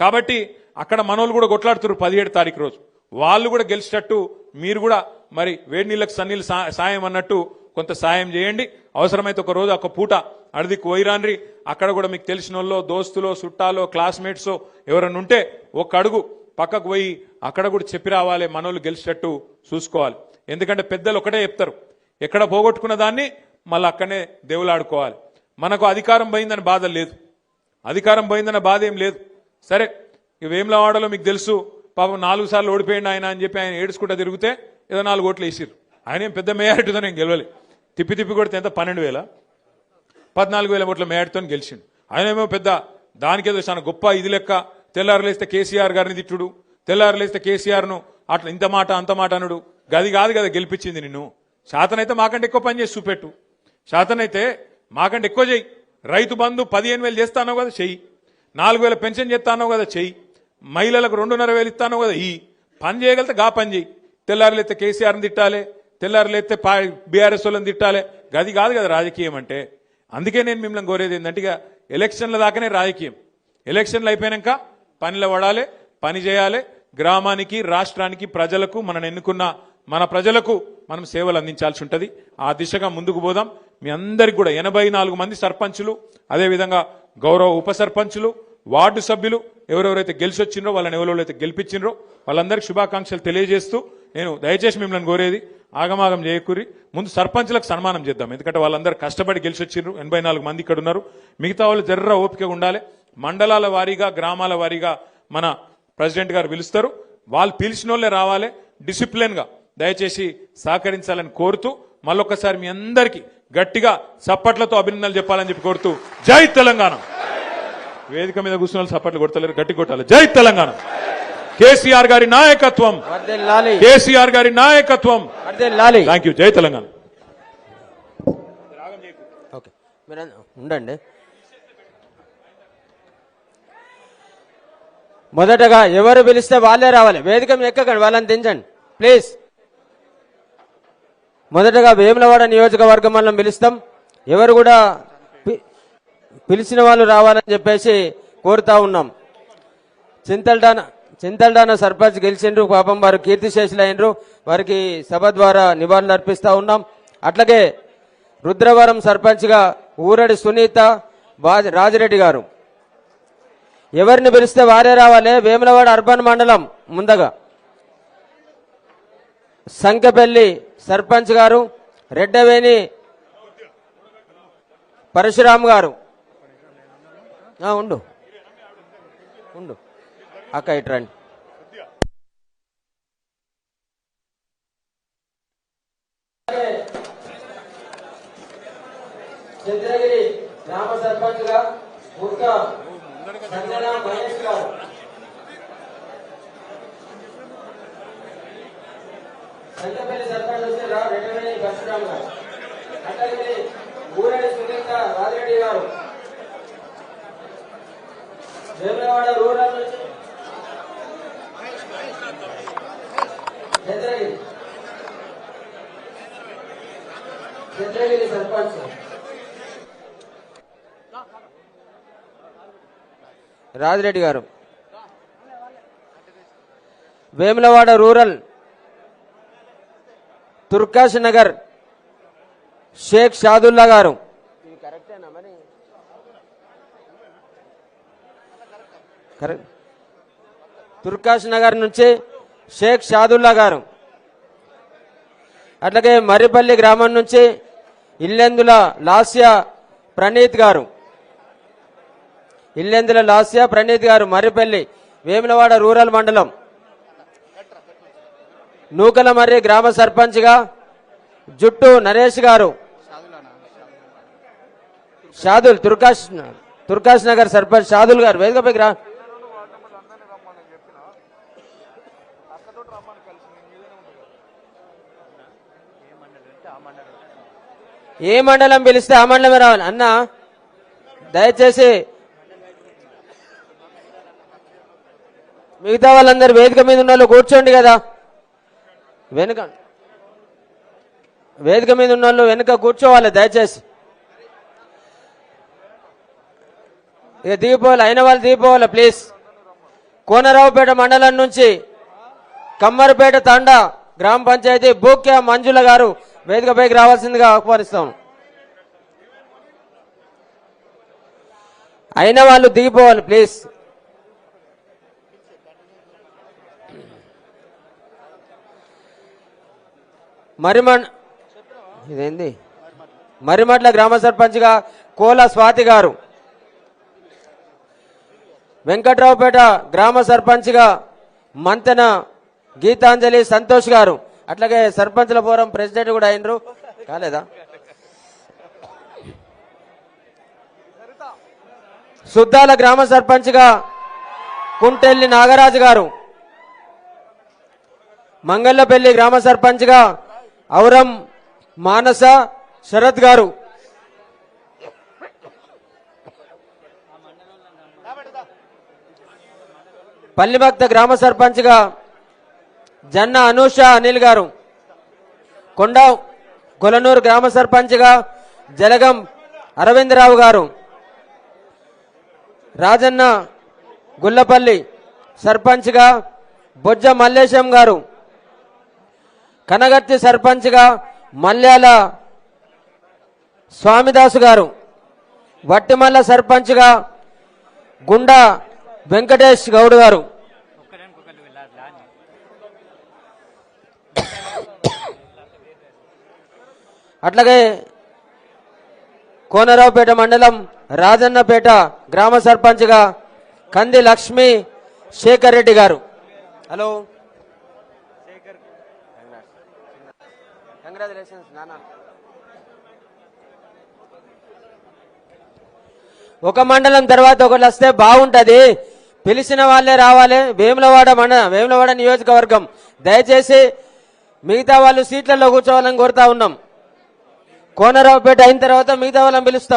కాబట్టి అక్కడ మనోళ్ళు కూడా కొట్లాడుతున్నారు 17 తారీఖు రోజు. వాళ్ళు కూడా గెలిచేటట్టు మీరు కూడా మరి వేడి నీళ్ళకి సన్నీళ్ళు సాయం అన్నట్టు కొంత సాయం చేయండి. అవసరమైతే ఒక రోజు ఒక పూట అడిదికి పోయిరాన్రి. అక్కడ కూడా మీకు తెలిసిన వాళ్ళు, దోస్తులో, చుట్టాలో, క్లాస్మేట్స్ ఎవరన్నా ఉంటే ఒక అడుగు పక్కకు పోయి అక్కడ కూడా చెప్పి రావాలి, మనోళ్ళు గెలిచేటట్టు చూసుకోవాలి. ఎందుకంటే పెద్దలు ఒకటే చెప్తారు, ఎక్కడ పోగొట్టుకున్న దాన్ని మళ్ళీ అక్కడనే దేవులాడుకోవాలి. మనకు అధికారం పోయిందని బాధ లేదు, అధికారం పోయిందన్న బాధ ఏం లేదు. సరే, వేములవాడలో మీకు తెలుసు, పాపం 4 సార్లు ఓడిపోయింది ఆయన అని చెప్పి ఆయన ఏడుచుకుంటా తిరిగితే ఏదో 4 ఓట్లు వేసిరు. ఆయన ఏం పెద్ద మేయారిటీతో నేను గెలవలే, తిప్పి కొడితే ఎంత 12,000 14,000 ఓట్ల మేయారిటీతో గెలిచిండు. ఆయనేమో పెద్ద దానికేదో చాలా గొప్ప ఇది లెక్క. తెల్లారులేస్తే కేసీఆర్ గారిని తిట్టుడు, తెల్లారులేస్తే కేసీఆర్ను అట్లా ఇంత మాట అంత మాట అనుడు. గది కాదు కదా గెలిపించింది నిన్ను. శాతనైతే మాకంటే ఎక్కువ పని చేసి చూపెట్టు, శాతనైతే మాకంటే ఎక్కువ చెయ్యి. రైతు బంధు 15,000 చేస్తానో కదా చెయ్యి, 4,000 పెన్షన్ చేస్తానో కదా చెయ్యి, మహిళలకు 2,500 ఇస్తానో కదా ఈ పని చేయగలిగితే గా పని చేయి. తెల్లారులేస్తే కేసీఆర్ని తిట్టాలి, తెల్లారులేస్తే బీఆర్ఎస్ వాళ్ళని తిట్టాలి, గది కాదు కదా రాజకీయం అంటే. అందుకే నేను మిమ్మల్ని కోరేది ఏంటంటే, ఇక ఎలక్షన్ల దాకానే రాజకీయం. ఎలక్షన్లు అయిపోయాక పనిలో పడాలి, పని చేయాలి. గ్రామానికి, రాష్ట్రానికి, ప్రజలకు, మనం ఎన్నుకున్న మన ప్రజలకు మనం సేవలు అందించాల్సి ఉంటుంది. ఆ దిశగా ముందుకు పోదాం. మీ అందరికి కూడా 84 మంది సర్పంచులు, అదేవిధంగా గౌరవ ఉప సర్పంచులు, వార్డు సభ్యులు ఎవరెవరైతే గెలిచి వచ్చిండ్రో వాళ్ళని ఎవరెవరైతే గెలిపించిండ్రో వాళ్ళందరికీ శుభాకాంక్షలు తెలియజేస్తూ నేను దయచేసి మిమ్మల్ని కోరేది, ఆగమాగం చేయకూరి ముందు సర్పంచులకు సన్మానం చేద్దాం. ఎందుకంటే వాళ్ళందరూ కష్టపడి గెలిచి వచ్చిండ్రు. 84 మంది ఇక్కడ ఉన్నారు. మిగతా వాళ్ళు జర్ర ఓపికగా ఉండాలి. మండలాల వారీగా, గ్రామాల వారీగా మన ప్రెసిడెంట్ గారు పిలుస్తారు. వాళ్ళు పిలిచిన వాళ్ళే రావాలి. డిసిప్లిన్గా దయచేసి సహకరించాలని కోరుతూ మళ్ళొక్కసారి మీ అందరికీ గట్టిగా చప్పట్లతో అభినందనలు చెప్పాలని చెప్పి కోరుతూ, జై తెలంగాణ. వేదిక మీద కూర్చున్న చప్పట్లు కొడతలేరు, గట్టి కొట్టాలి. జై తెలంగాణ. కేసీఆర్ గారి నాయకత్వం, కేసీఆర్ గారి నాయకత్వం. Thank you. జై తెలంగాణ. ఉండండి. మొదటగా ఎవరు పిలిస్తే వాళ్ళే రావాలి. వేదిక మీద ఎక్కకండి, వాళ్ళని దించండి ప్లీజ్. మొదటగా వేములవాడ నియోజకవర్గం మనం పిలుస్తాం. ఎవరు కూడా పిలిచిన వాళ్ళు రావాలని చెప్పేసి కోరుతా ఉన్నాం. చింతల్డాన సర్పంచ్ గెలిచిండ్రు, పాపం వారు కీర్తిశేషులు అయినరు. వారికి సభ ద్వారా నివాళులు అర్పిస్తా ఉన్నాం. అట్లాగే రుద్రవరం సర్పంచ్గా ఊరడి సునీత రాజిరెడ్డి గారు. ఎవరిని పిలిస్తే వారే రావాలి. వేములవాడ అర్బన్ మండలం ముందుగా సంకెపల్లి సర్పంచ్ గారు రెడ్డవేణి పరశురామ్ గారు. ఉండు ఉండు అక్క ఇట్రండి. చంద్రగిరి గ్రామ సర్పంచ్ గా సంజనా మహేష్ గారు. సంతపల్లి సర్పంచ్ వచ్చి రెడ్డవేణి పరశురామ్ గారు. అట్లాగే ఊరడి సునీత రాజిరెడ్డి గారు. వేములవాడ రూరల్ నుంచి చంద్రగిరి సర్పంచ్ రాజిరెడ్డి గారు. వేములవాడ రూరల్ తుర్కాష్ నగర్ షేక్ షాదుల్లా గారు. తుర్కాష్ నగర్ నుంచి షేక్ షాదుల్లా గారు. అట్లాగే మర్రిపల్లి గ్రామం నుంచి ఇల్లెందుల లాస్య ప్రణీత్ గారు. ఇల్లెందుల లాస్య ప్రణీత్ గారు మర్రిపల్లి వేములవాడ రూరల్ మండలం. నూకల మర్రి గ్రామ సర్పంచ్ గా జుట్టు నరేష్ గారు. షాదుల్ తుర్కాష్ నగర్ సర్పంచ్ షాదుల్ గారు. వేదికపై ఏ మండలం పిలిస్తే ఆ మండలమే రావాలి అన్న. దయచేసి మిగతా వాళ్ళందరూ వేదిక మీద ఉన్న వాళ్ళు కూర్చోండి కదా. వేదిక మీద ఉన్న వాళ్ళు వెనుక కూర్చోవాలి దయచేసి. ఇక దిగిపోవాలి, అయిన వాళ్ళు దిగిపోవాలి ప్లీజ్. కోనరావుపేట మండలం నుంచి కమ్మరిపేట తండా గ్రామ పంచాయతీ బూక్య మంజుల గారు వేదికపైకి రావాల్సిందిగా ఆహ్వానిస్తాం. అయిన వాళ్ళు దిగిపోవాలి ప్లీజ్. ఇదేంది మరిమట్ల గ్రామ సర్పంచ్గా కోల స్వాతి గారు, వెంకట్రావుపేట గ్రామ సర్పంచ్గా మంతెన గీతాంజలి సంతోష్ గారు, అట్లాగే సర్పంచ్ల ఫోరం ప్రెసిడెంట్ కూడా అయినరు కాలేదా. సుద్దాల గ్రామ సర్పంచ్గా కుంటెల్లి నాగరాజు గారు, మంగళ్ళపల్లి గ్రామ సర్పంచ్గా ఔరం మానస శరత్ గారు, పల్లిభక్త గ్రామ సర్పంచ్గా జన్న అనూష అనిల్ గారు, కొండ కొలనూరు గ్రామ సర్పంచ్గా జలగం అరవిందరావు గారు, రాజన్న గుల్లపల్లి సర్పంచ్గా బొజ్జ మల్లేశం గారు, కనగర్తి సర్పంచ్గా మల్యాల స్వామిదాసు గారు, వట్టిమల్ల సర్పంచ్గా గుండా వెంకటేష్ గౌడ్ గారు, అట్లాగే కోనరావుపేట మండలం రాజన్నపేట గ్రామ సర్పంచ్గా కంది లక్ష్మి శేఖర్ రెడ్డి గారు. హలో, కంగ్రాచులేషన్స్ నాన్న. ఒక మండలం తర్వాత ఒకటి వస్తే బాగుంటది. పిలిచిన వాళ్ళే రావాలి. వేములవాడ నియోజకవర్గం, దయచేసి మిగతా వాళ్ళు సీట్లలో కూర్చోవాలని కోరుతా ఉన్నాం. కోనరావుపేట అయిన తర్వాత మిగతా వాళ్ళని పిలుస్తాం.